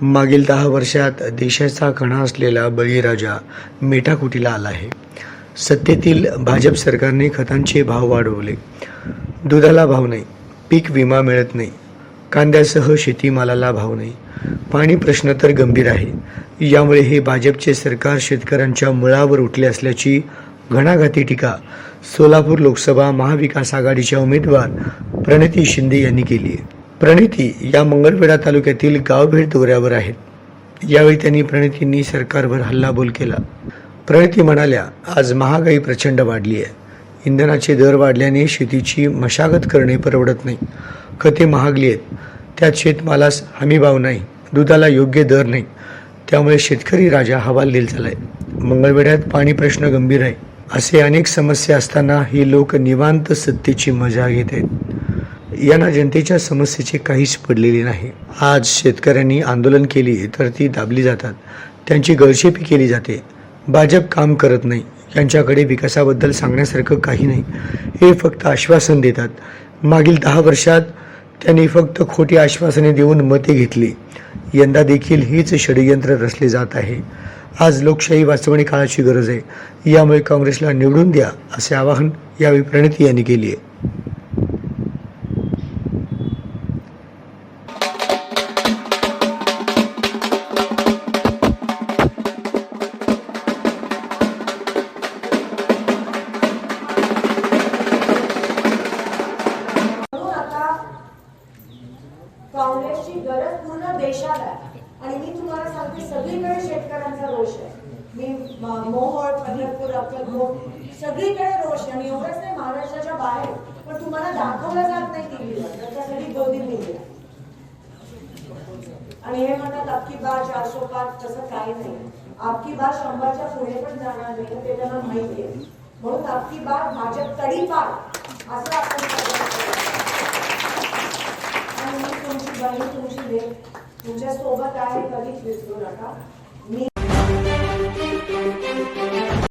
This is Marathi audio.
मागील 10 वर्षात देशाचा कणा असलेला बळीराजा मेटाकुटीला आला आहे. सत्तेतील भाजप सरकारने खतांचे भाव वाढवले, दुधाला भाव नाही, पीक विमा मिळत नाही, कांद्यासह शेतीमालाला भाव नाही, पाणी प्रश्न तर गंभीर आहे. यामुळे हे भाजपचे सरकार शेतकऱ्यांच्या मुळावर उठले असल्याची घणाघाती टीका सोलापूर लोकसभा महाविकास आघाडीच्या उमेदवार प्रणिती शिंदे यांनी केली आहे. प्रणिती या मंगळवेढा तालुक्यातील गावभेट दौऱ्यावर आहेत. यावेळी त्यांनी प्रणितींनी सरकारवर हल्लाबोल केला. प्रणिती म्हणाल्या, आज महागाई प्रचंड वाढली आहे. इंधनाचे दर वाढल्याने शेतीची मशागत करणे परवडत नाही. खते महागली आहेत, त्यात शेतमालास हमीभाव नाही, दुधाला योग्य दर नाही. त्यामुळे शेतकरी राजा हवालदिल झालाय. मंगळवेढ्यात पाणी प्रश्न गंभीर आहे. असे अनेक समस्या असताना हे लोक निवांत सत्तेची मजा घेत आहेत. यांना जनतेच्या समस्येचे काहीच पडलेले नाही. आज शेतकऱ्यांनी आंदोलन केली तर ती दाबली जातात, त्यांची गळचेपी केली जाते. भाजप काम करत नाही, यांच्याकडे विकासाबद्दल सांगण्यासारखं काही नाही. हे फक्त आश्वासन देतात. मागील 10 वर्षात त्यांनी फक्त खोटी आश्वासने देऊन मते घेतली. यंदा देखील हीच षडयंत्र रचले जात आहे. आज लोकशाही वाचवणे काळाची गरज आहे. यामुळे काँग्रेसला निवडून द्या असे आवाहन यावेळी प्रणिती यांनी केली आहे. काँग्रेसची गरज पूर्ण देशाला आहे. आणि मी तुम्हाला सांगते, सगळीकडे शेतकऱ्यांचा रोष आहे. मी मोहोळ, पंढरपूर, अक्कलकोट सगळीकडे रोष आहे. आणि एवढंच नाही, महाराष्ट्राच्या बाहेर पण तुम्हाला दाखवलं जात नाही टीव्हीवर. त्याच्यासाठी गोदी मीडिया. आणि हे म्हणतात अबकी बार 400 पार, तसं काही नाही. अबकी बार 100च्या पुढे पण जाणार नाही, ते त्यांना माहिती आहे. म्हणून अबकी बार भाजप तडीपार असं आपण तुमची बहीण, तुमची लेक तुमच्या सोबत आहे, कधीच विसरू नका. मी